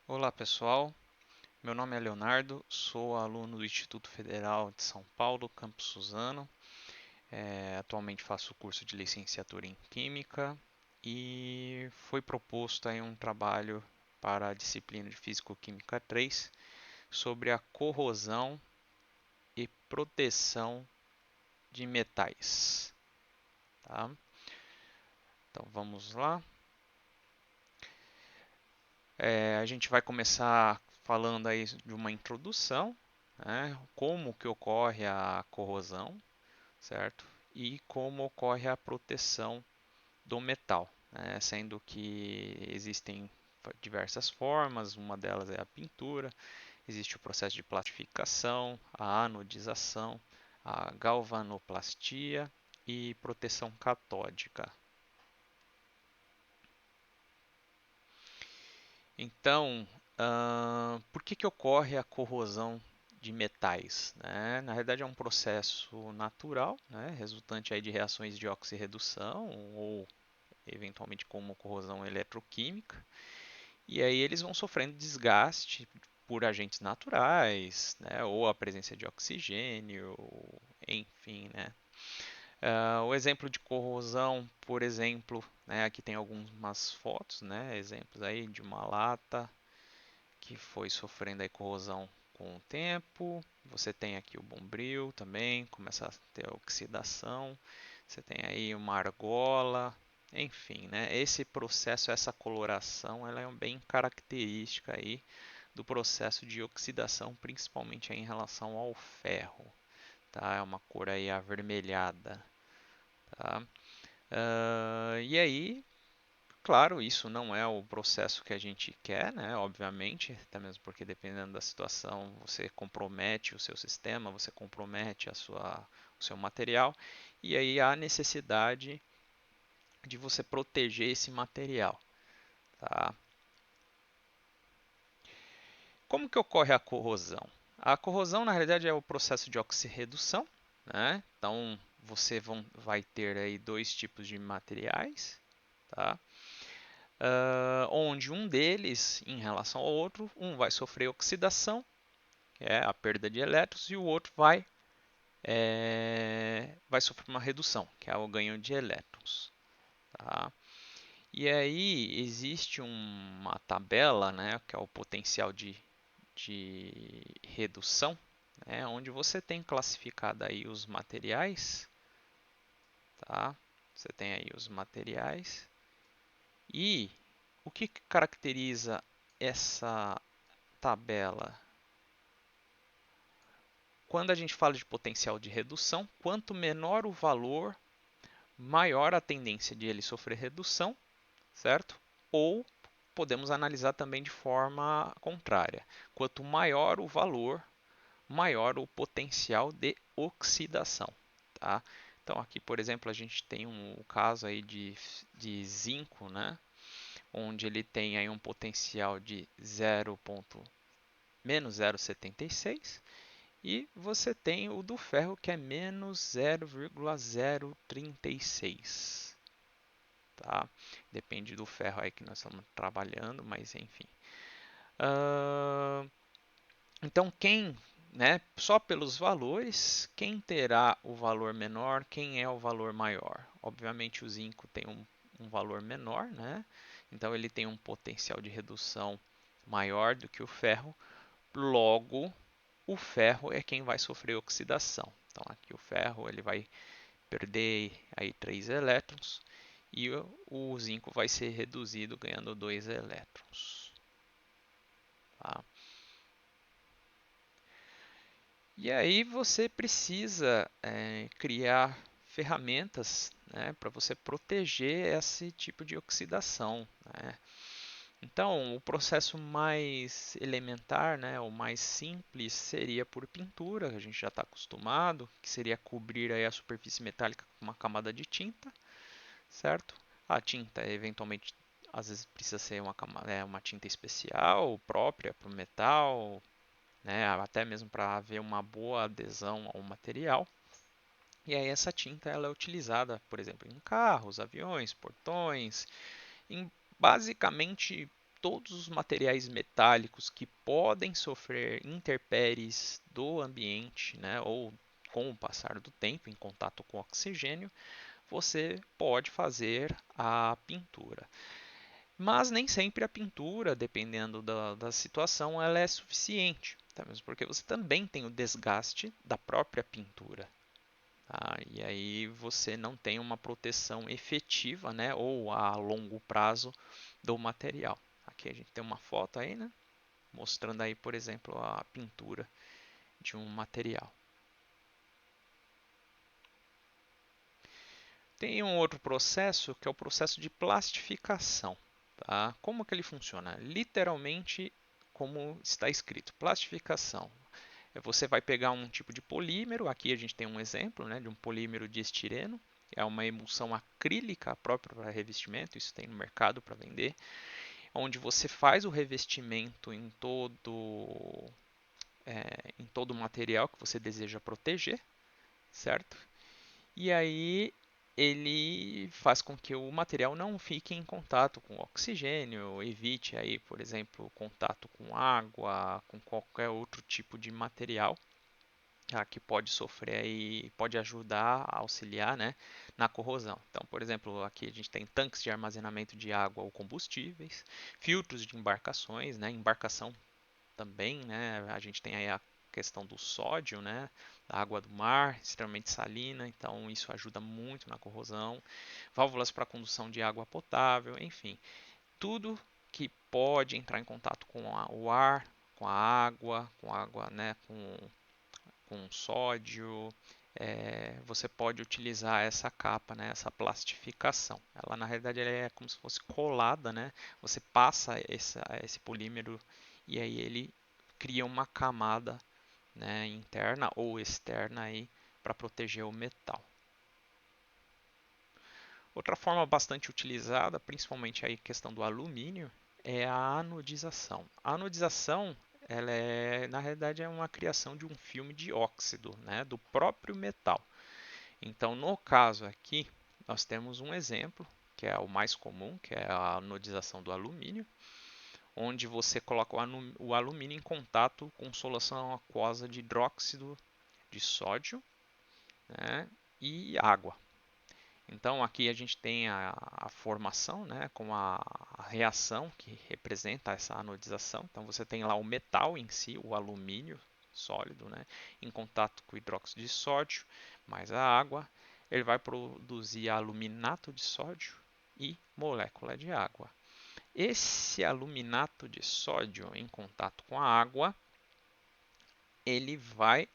Olá pessoal, meu nome é Leonardo, sou aluno do Instituto Federal de São Paulo, Campus Suzano. Atualmente faço o curso de licenciatura em Química e foi proposto aí um trabalho para a disciplina de Físico-Química 3 sobre a corrosão e proteção de metais. Tá? Então vamos lá. A gente vai começar falando aí de uma introdução, né? Como que ocorre a corrosão, certo? E como ocorre a proteção do metal, né? Sendo que existem diversas formas, uma delas é a pintura, existe o processo de plastificação, a anodização, a galvanoplastia e proteção catódica. Então, por que ocorre a corrosão de metais? Né? Na realidade, é um processo natural, né? Resultante aí de reações de oxirredução ou eventualmente como corrosão eletroquímica. E aí eles vão sofrendo desgaste por agentes naturais, né? Ou a presença de oxigênio, enfim, né? O exemplo de corrosão, por exemplo, né? Aqui tem algumas fotos, né? Exemplos aí de uma lata que foi sofrendo a corrosão com o tempo. Você tem aqui o bombril também, começa a ter oxidação. Você tem aí uma argola, enfim, né? Esse processo, essa coloração, ela é bem característica aí do processo de oxidação, principalmente aí em relação ao ferro, tá? É uma cor aí avermelhada, tá? E aí claro, isso não é o processo que a gente quer, né? Obviamente, até mesmo porque dependendo da situação, você compromete o seu sistema, você compromete o seu material, e aí há necessidade de você proteger esse material, tá? Como que ocorre a corrosão? A corrosão, na realidade, é o processo de oxirredução, né? Então, vai ter aí dois tipos de materiais, tá? Onde um deles, em relação ao outro, um vai sofrer oxidação, que é a perda de elétrons, e o outro vai sofrer uma redução, que é o ganho de elétrons. Tá? E aí existe uma tabela, né, que é o potencial de redução, né, onde você tem classificado aí os materiais, tá? Você tem aí os materiais e o que caracteriza essa tabela? Quando a gente fala de potencial de redução, quanto menor o valor, maior a tendência de ele sofrer redução, certo? Ou podemos analisar também de forma contrária. Quanto maior o valor, maior o potencial de oxidação, tá? Então aqui, por exemplo, a gente tem um caso aí de zinco, né? Onde ele tem aí um potencial de menos 0,76 e você tem o do ferro que é menos 0,036. Tá? Depende do ferro aí que nós estamos trabalhando, mas enfim. Uh, então né, só pelos valores, quem terá o valor menor, quem é o valor maior? Obviamente o zinco tem um valor menor, né? Então ele tem um potencial de redução maior do que o ferro, logo o ferro é quem vai sofrer oxidação. Então aqui o ferro ele vai perder aí 3 elétrons e o zinco vai ser reduzido ganhando 2 elétrons. Tá? E aí você precisa criar ferramentas, né, para você proteger esse tipo de oxidação. Né? Então, o processo mais elementar, né, o mais simples, seria por pintura, que a gente já está acostumado, que seria cobrir aí a superfície metálica com uma camada de tinta, certo? A tinta, eventualmente, às vezes precisa ser uma tinta especial, própria para o metal, né, até mesmo para haver uma boa adesão ao material. E aí essa tinta ela é utilizada, por exemplo, em carros, aviões, portões, em basicamente todos os materiais metálicos que podem sofrer intempéries do ambiente, né, ou com o passar do tempo em contato com oxigênio, você pode fazer a pintura. Mas nem sempre a pintura, dependendo da situação, ela é suficiente, tá? Mesmo porque você também tem o desgaste da própria pintura. Tá? E aí você não tem uma proteção efetiva, né, ou a longo prazo do material. Aqui a gente tem uma foto aí, né, mostrando aí, por exemplo, a pintura de um material. Tem um outro processo que é o processo de plastificação. Tá? Como que ele funciona? Literalmente, como está escrito, plastificação. Você vai pegar um tipo de polímero, aqui a gente tem um exemplo, né, de um polímero de estireno, é uma emulsão acrílica própria para revestimento, isso tem no mercado para vender, onde você faz o revestimento em todo o material que você deseja proteger, certo? E aí ele faz com que o material não fique em contato com oxigênio, evite aí, por exemplo, contato com água, com qualquer outro tipo de material que pode sofrer e pode ajudar a auxiliar, né, na corrosão. Então, por exemplo, aqui a gente tem tanques de armazenamento de água ou combustíveis, filtros de embarcações, né, embarcação também, né, a gente tem aí a questão do sódio, né, da água do mar, extremamente salina, então isso ajuda muito na corrosão, válvulas para condução de água potável, enfim, tudo que pode entrar em contato com o ar, com água, né, com sódio, você pode utilizar essa capa, né, essa plastificação. Ela na realidade ela é como se fosse colada, né? Você passa esse polímero e aí ele cria uma camada, né, interna ou externa aí para proteger o metal. Outra forma bastante utilizada, principalmente aí questão do alumínio, é a anodização. A anodização, ela na realidade é uma criação de um filme de óxido, né, do próprio metal. Então, no caso aqui, nós temos um exemplo, que é o mais comum, que é a anodização do alumínio, onde você coloca o alumínio em contato com solução aquosa de hidróxido de sódio, né, e água. Então aqui a gente tem a formação, né, com a reação que representa essa anodização. Então você tem lá o metal em si, o alumínio sólido, né, em contato com o hidróxido de sódio, mais a água, ele vai produzir aluminato de sódio e molécula de água. Esse aluminato de sódio em contato com a água, ele vai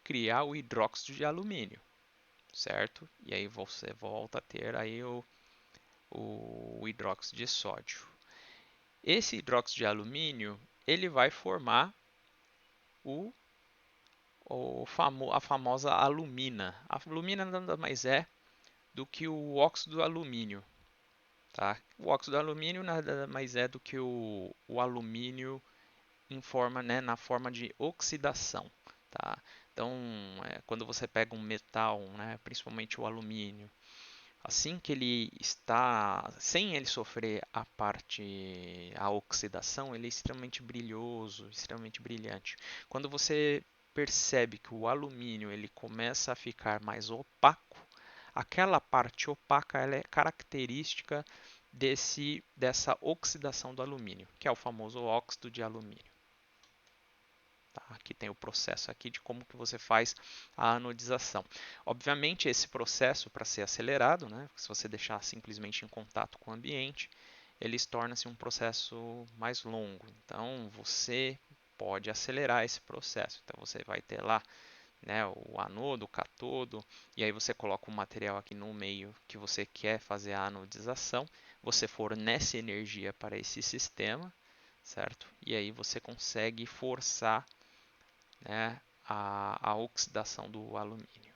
criar o hidróxido de alumínio, certo? E aí você volta a ter aí o hidróxido de sódio. Esse hidróxido de alumínio ele vai formar o, a famosa alumina. A alumina nada mais é do que o óxido do alumínio. Tá? O óxido do alumínio nada mais é do que o alumínio né, na forma de oxidação. Tá? Então, quando você pega um metal, né, principalmente o alumínio, assim que ele está, sem ele sofrer a oxidação, ele é extremamente brilhoso, extremamente brilhante. Quando você percebe que o alumínio ele começa a ficar mais opaco, aquela parte opaca ela é característica dessa oxidação do alumínio, que é o famoso óxido de alumínio. Tá? Aqui tem o processo aqui de como que você faz a anodização. Obviamente esse processo para ser acelerado, né, se você deixar simplesmente em contato com o ambiente, ele torna-se um processo mais longo. Então você pode acelerar esse processo. Então você vai ter lá, né, o anodo, o catodo, e aí você coloca o material aqui no meio que você quer fazer a anodização, você fornece energia para esse sistema, certo? E aí você consegue forçar, né, a oxidação do alumínio.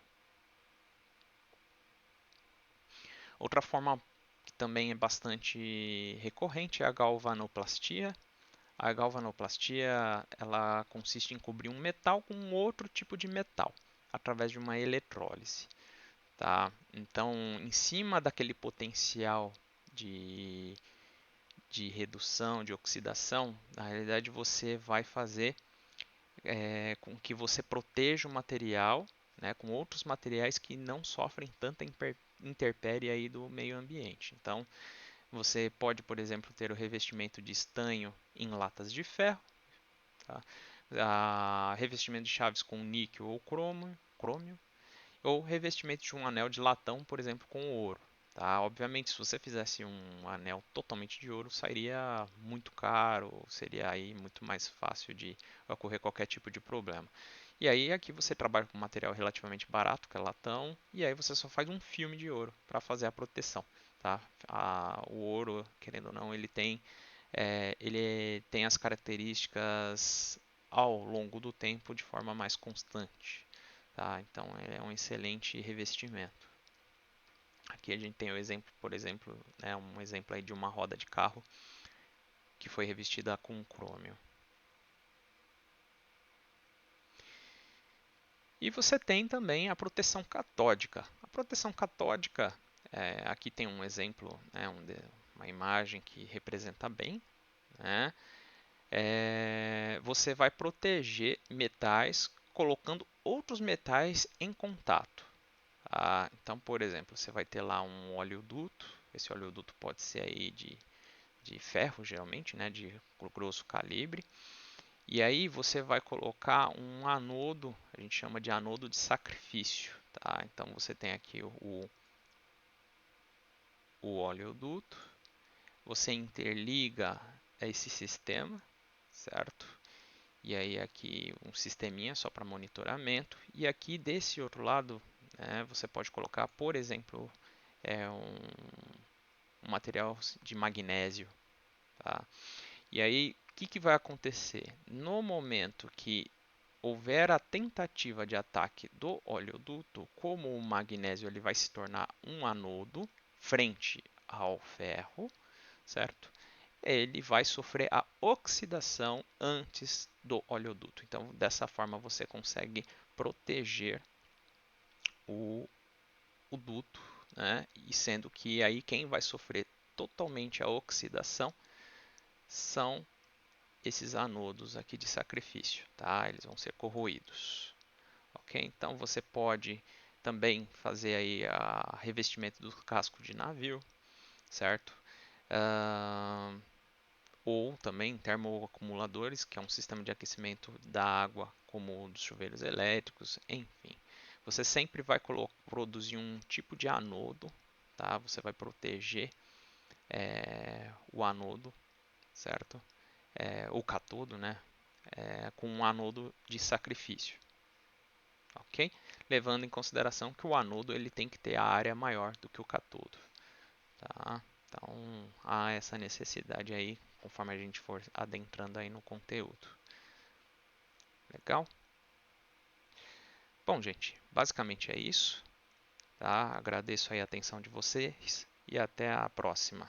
Outra forma que também é bastante recorrente é a galvanoplastia. A galvanoplastia ela consiste em cobrir um metal com um outro tipo de metal através de uma eletrólise. Tá? Então, em cima daquele potencial de, de redução, de oxidação, na realidade você vai fazer com que você proteja o material, né, com outros materiais que não sofrem tanta intempérie aí do meio ambiente. Então, você pode, por exemplo, ter o revestimento de estanho em latas de ferro, tá? Revestimento de chaves com níquel ou crômio, ou revestimento de um anel de latão, por exemplo, com ouro. Tá? Obviamente, se você fizesse um anel totalmente de ouro, sairia muito caro, seria aí muito mais fácil de ocorrer qualquer tipo de problema. E aí aqui você trabalha com um material relativamente barato, que é latão, e aí você só faz um filme de ouro para fazer a proteção. Tá? O ouro, querendo ou não, ele tem as características ao longo do tempo de forma mais constante. Tá? Então é um excelente revestimento. Aqui a gente tem o exemplo, por exemplo, né, um exemplo aí de uma roda de carro que foi revestida com crômio. E você tem também a proteção catódica. A proteção catódica, aqui tem um exemplo, né, uma imagem que representa bem. Né? Você vai proteger metais colocando outros metais em contato. Então, por exemplo, você vai ter lá um oleoduto. Esse oleoduto pode ser aí de ferro, geralmente, né, de grosso calibre. E aí você vai colocar um anodo, a gente chama de anodo de sacrifício. Tá? Então você tem aqui o oleoduto, você interliga esse sistema, certo? E aí aqui um sisteminha só para monitoramento. E aqui desse outro lado, né, você pode colocar, por exemplo, um material de magnésio. Tá? E aí, o que vai acontecer? No momento que houver a tentativa de ataque do oleoduto, como o magnésio ele vai se tornar um anodo frente ao ferro, certo? Ele vai sofrer a oxidação antes do oleoduto. Então, dessa forma, você consegue proteger o duto, né? E sendo que aí quem vai sofrer totalmente a oxidação são esses anodos aqui de sacrifício, tá? Eles vão ser corroídos, ok? Então você pode também fazer aí a revestimento do casco de navio, certo? Ou também termoacumuladores, que é um sistema de aquecimento da água, como o dos chuveiros elétricos, enfim. Você sempre vai produzir um tipo de anodo, tá? Você vai proteger o anodo, certo? O catodo, né? Com um anodo de sacrifício, ok? Levando em consideração que o anodo ele tem que ter a área maior do que o catodo, tá? Então há essa necessidade aí conforme a gente for adentrando aí no conteúdo. Legal? Bom, gente, basicamente é isso, tá? Agradeço aí a atenção de vocês e até a próxima.